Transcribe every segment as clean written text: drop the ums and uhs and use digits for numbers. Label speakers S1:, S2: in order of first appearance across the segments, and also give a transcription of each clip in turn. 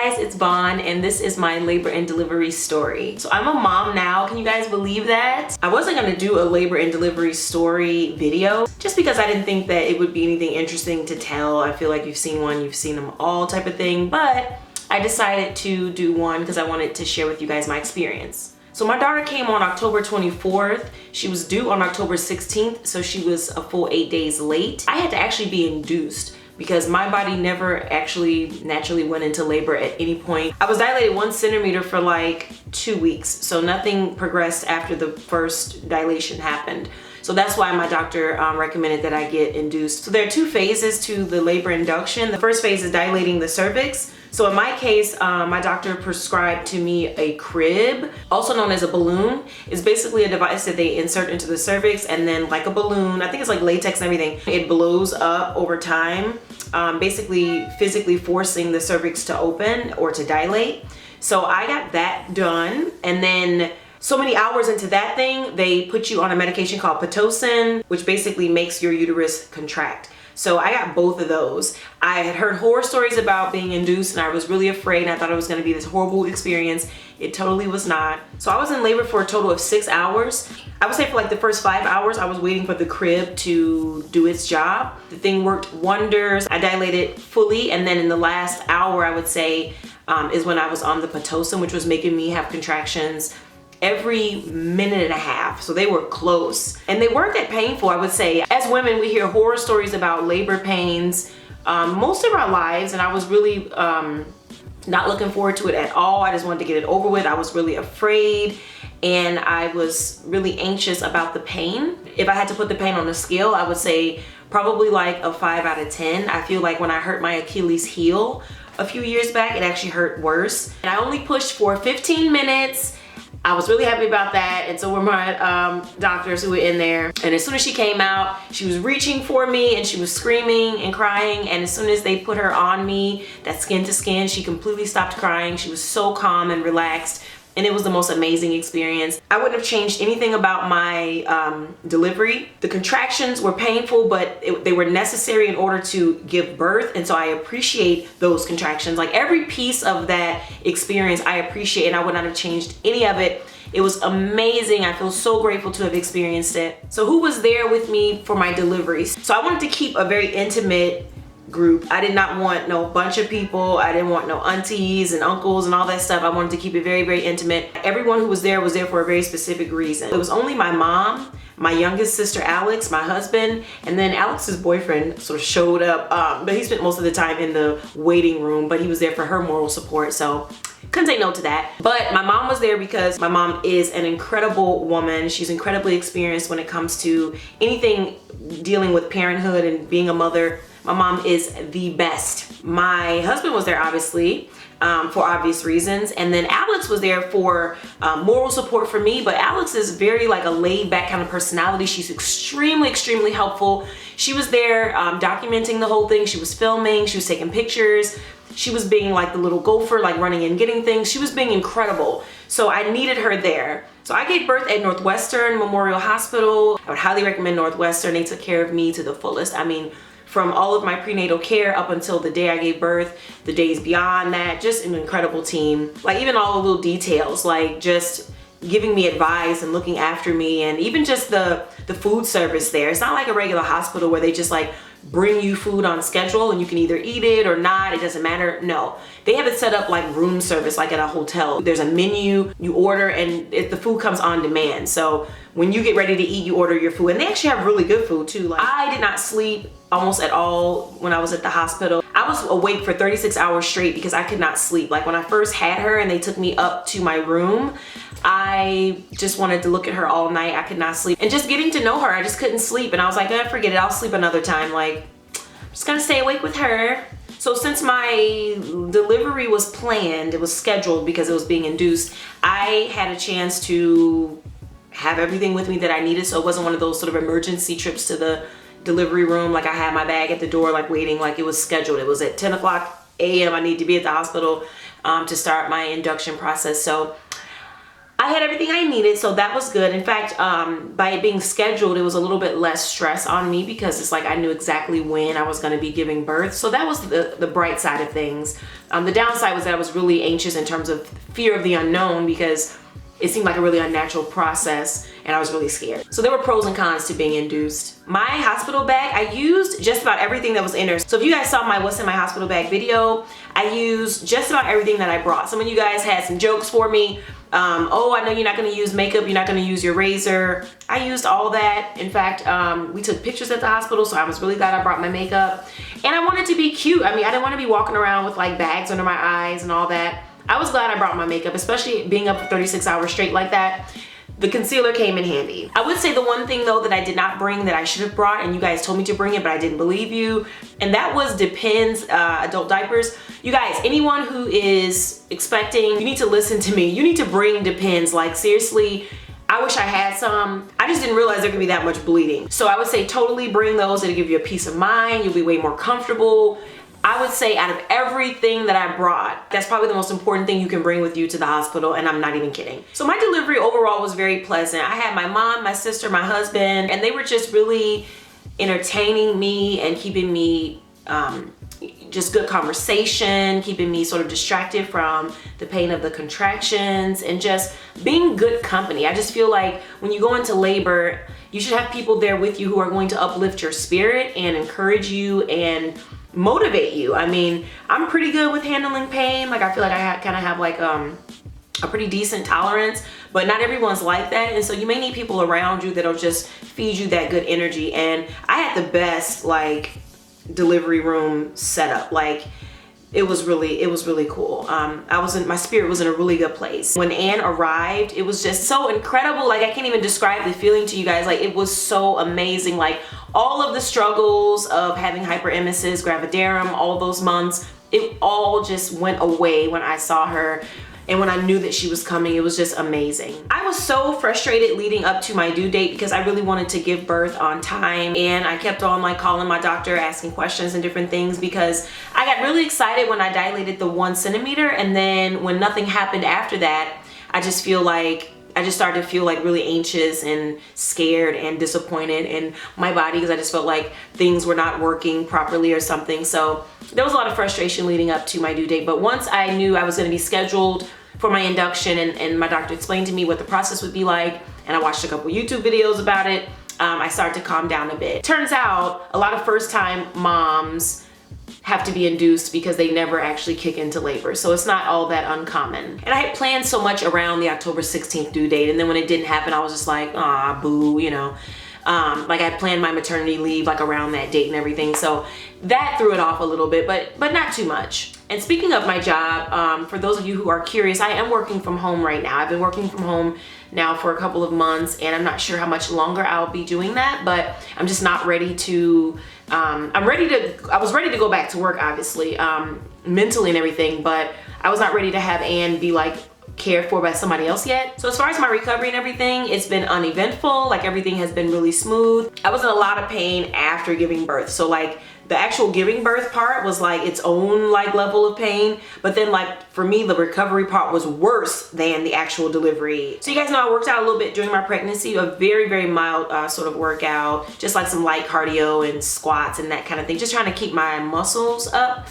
S1: guys, it's Vaughn and this is my labor and delivery story. So I'm a mom now, can you guys believe that? I wasn't gonna do a labor and delivery story video just because I didn't think that it would be anything interesting to tell. I feel like you've seen one, you've seen them all type of thing, but I decided to do one because I wanted to share with you guys my experience. So my daughter came on October 24th. She was due on October 16th, so she was a full 8 days late. I had to actually be induced because my body never actually naturally went into labor at any point. I was dilated 1 centimeter for like 2 weeks, so nothing progressed after the first dilation happened. So that's why my doctor recommended that I get induced. So there are 2 phases to the labor induction. The first phase is dilating the cervix. So in my case, my doctor prescribed to me a crib, also known as a balloon. It's basically a device that they insert into the cervix, and then like a balloon, I think it's like latex and everything, it blows up over time, basically physically forcing the cervix to open or to dilate. So I got that done, and then so many hours into that thing, they put you on a medication called Pitocin, which basically makes your uterus contract. So I got both of those. I had heard horror stories about being induced and I was really afraid and I thought it was gonna be this horrible experience. It totally was not. So I was in labor for a total of 6 hours. I would say for like the first 5 hours, I was waiting for the crib to do its job. The thing worked wonders. I dilated fully, and then in the last hour, I would say, is when I was on the Pitocin, which was making me have contractions every minute and a half. So they were close and they weren't that painful, I would say. As women, we hear horror stories about labor pains most of our lives, and I was really not looking forward to it at all. I just wanted to get it over with. I was really afraid and I was really anxious about the pain. If I had to put the pain on a scale, I would say probably like a 5 out of 10. I feel like when I hurt my Achilles heel a few years back, it actually hurt worse. And I only pushed for 15 minutes. I was really happy about that, and so were my doctors who were in there. And as soon as she came out, she was reaching for me and she was screaming and crying, and as soon as they put her on me, that skin to skin, she completely stopped crying. She was so calm and relaxed, and it was the most amazing experience. I wouldn't have changed anything about my delivery. The contractions were painful, but they were necessary in order to give birth, and so I appreciate those contractions. Like every piece of that experience I appreciate, and I would not have changed any of it. It was amazing. I feel so grateful to have experienced it. So who was there with me for my deliveries? So I wanted to keep a very intimate group. I did not want no bunch of people. I didn't want no aunties and uncles and all that stuff. I wanted to keep it very, very intimate. Everyone who was there for a very specific reason. It was only my mom, my youngest sister Alex, my husband, and then Alex's boyfriend sort of showed up, but he spent most of the time in the waiting room, but he was there for her moral support, so couldn't say no to that. But my mom was there because my mom is an incredible woman. She's incredibly experienced when it comes to anything dealing with parenthood and being a mother. My mom is the best. My husband was there, obviously, for obvious reasons. And then Alex was there for moral support for me. But Alex is very like a laid back kind of personality. She's extremely, extremely helpful. She was there documenting the whole thing. She was filming, she was taking pictures. She was being like the little gopher, like running and getting things. She was being incredible. So I needed her there. So I gave birth at Northwestern Memorial Hospital. I would highly recommend Northwestern. They took care of me to the fullest. I mean, from all of my prenatal care up until the day I gave birth, the days beyond that, just an incredible team. Like even all the little details, like just giving me advice and looking after me, and even just the food service there. It's not like a regular hospital where they just like bring you food on schedule and you can either eat it or not, it doesn't matter. No, they have it set up like room service, like at a hotel. There's a menu, you order, and the food comes on demand. So when you get ready to eat, you order your food, and they actually have really good food too. Like I did not sleep almost at all when I was at the hospital. I was awake for 36 hours straight because I could not sleep. Like when I first had her and they took me up to my room, I just wanted to look at her all night. I could not sleep. And just getting to know her, I just couldn't sleep. And I was like, forget it, I'll sleep another time. Like, I'm just gonna stay awake with her. So since my delivery was planned, it was scheduled because it was being induced, I had a chance to have everything with me that I needed. So it wasn't one of those sort of emergency trips to the delivery room. Like I had my bag at the door, like waiting, like it was scheduled. It was at 10 o'clock a.m. I need to be at the hospital to start my induction process. So I had everything I needed, so that was good. In fact, by it being scheduled, it was a little bit less stress on me because it's like I knew exactly when I was going to be giving birth. So that was the bright side of things. The downside was that I was really anxious in terms of fear of the unknown because it seemed like a really unnatural process and I was really scared. So there were pros and cons to being induced. My hospital bag, I used just about everything that was in there. So if you guys saw my What's in My Hospital Bag video, I used just about everything that I brought. Some of you guys had some jokes for me. Oh, I know you're not gonna use makeup, you're not gonna use your razor. I used all that. In fact, we took pictures at the hospital, so I was really glad I brought my makeup. And I wanted to be cute. I mean, I didn't want to be walking around with like bags under my eyes and all that. I was glad I brought my makeup, especially being up for 36 hours straight like that. The concealer came in handy. I would say the one thing though that I did not bring that I should have brought, and you guys told me to bring it, but I didn't believe you, and that was Depends adult diapers. You guys, anyone who is expecting, you need to listen to me. You need to bring Depends. Like seriously, I wish I had some. I just didn't realize there could be that much bleeding. So I would say totally bring those. It'll give you a peace of mind. You'll be way more comfortable. I would say out of everything that I brought, that's probably the most important thing you can bring with you to the hospital, and I'm not even kidding. So my delivery overall was very pleasant. I had my mom, my sister, my husband, and they were just really entertaining me and keeping me just good conversation, keeping me sort of distracted from the pain of the contractions and just being good company. I just feel like when you go into labor, you should have people there with you who are going to uplift your spirit and encourage you and motivate you. I mean, I'm pretty good with handling pain. Like I feel like I kind of have like a pretty decent tolerance, but not everyone's like that. And so you may need people around you that'll just feed you that good energy. And I had the best like delivery room setup. Like it was really cool. My spirit was in a really good place. When Anne arrived, it was just so incredible. Like I can't even describe the feeling to you guys. Like it was so amazing. Like all of the struggles of having hyperemesis, gravidarum, all those months, it all just went away when I saw her. And when I knew that she was coming, it was just amazing. I was so frustrated leading up to my due date because I really wanted to give birth on time. And I kept on like calling my doctor, asking questions and different things because I got really excited when I dilated the 1 centimeter. And then when nothing happened after that, I just started to feel like really anxious and scared and disappointed in my body because I just felt like things were not working properly or something. So there was a lot of frustration leading up to my due date. But once I knew I was going to be scheduled for my induction and my doctor explained to me what the process would be like, and I watched a couple YouTube videos about it, I started to calm down a bit. Turns out a lot of first-time moms have to be induced because they never actually kick into labor. So it's not all that uncommon. And I had planned so much around the October 16th due date. And then when it didn't happen, I was just like, ah, boo, you know. Like I planned my maternity leave like around that date and everything. So that threw it off a little bit, but not too much. And speaking of my job, for those of you who are curious, I am working from home right now. I've been working from home now for a couple of months and I'm not sure how much longer I'll be doing that, but I'm just not ready to, I was ready to go back to work, obviously, mentally and everything, but I was not ready to have Anne be like cared for by somebody else yet. So as far as my recovery and everything, it's been uneventful. Like everything has been really smooth. I was in a lot of pain after giving birth. So like the actual giving birth part was like its own like level of pain. But then like for me, the recovery part was worse than the actual delivery. So you guys know I worked out a little bit during my pregnancy, a very, very mild sort of workout, just like some light cardio and squats and that kind of thing, just trying to keep my muscles up.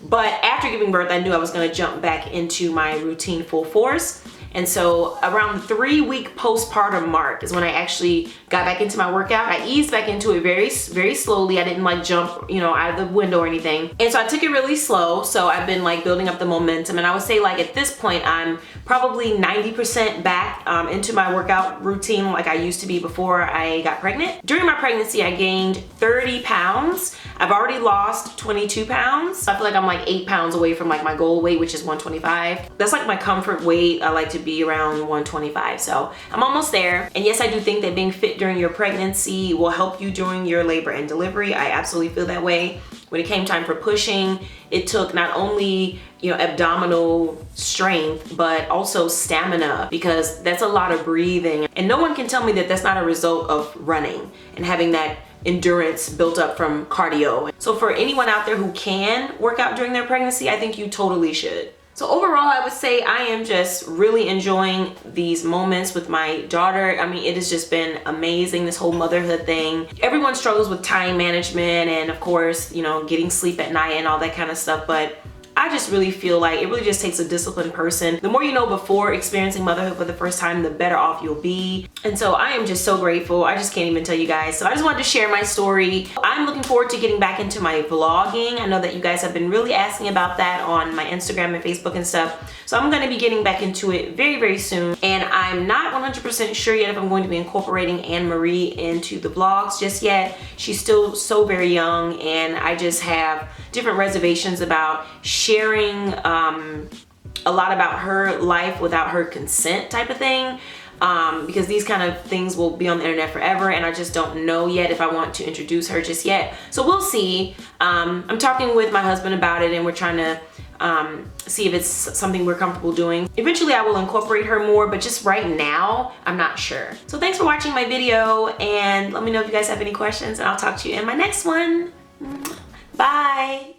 S1: But after giving birth, I knew I was going to jump back into my routine full force. And so around the 3-week postpartum mark is when I actually got back into my workout. I eased back into it very, very slowly. I didn't like jump, you know, out of the window or anything. And so I took it really slow. So I've been like building up the momentum. And I would say like at this point, I'm probably 90% back into my workout routine like I used to be before I got pregnant. During my pregnancy, I gained 30 pounds. I've already lost 22 pounds. I feel like I'm like 8 pounds away from like my goal weight, which is 125. That's like my comfort weight. I like to be around 125. So I'm almost there. And yes, I do think that being fit during your pregnancy will help you during your labor and delivery. I absolutely feel that way. When it came time for pushing, it took not only, you know, abdominal strength, but also stamina, because that's a lot of breathing. And no one can tell me that that's not a result of running and having that endurance built up from cardio. So for anyone out there who can work out during their pregnancy, I think you totally should. So overall, I would say I am just really enjoying these moments with my daughter. I mean, it has just been amazing, this whole motherhood thing. Everyone struggles with time management and of course, you know, getting sleep at night and all that kind of stuff, but I just really feel like it really just takes a disciplined person. The more you know before experiencing motherhood for the first time, the better off you'll be. And so I am just so grateful. I just can't even tell you guys. So I just wanted to share my story. I'm looking forward to getting back into my vlogging. I know that you guys have been really asking about that on my Instagram and Facebook and stuff. So I'm gonna be getting back into it very, very soon. And I'm not 100% sure yet if I'm going to be incorporating Anne Marie into the vlogs just yet. She's still so very young and I just have different reservations about sharing a lot about her life without her consent type of thing, because these kind of things will be on the internet forever and I just don't know yet if I want to introduce her just yet. So we'll see. I'm talking with my husband about it and we're trying to see if it's something we're comfortable doing. Eventually I will incorporate her more, but just right now I'm not sure. So thanks for watching my video and let me know if you guys have any questions and I'll talk to you in my next one. Bye.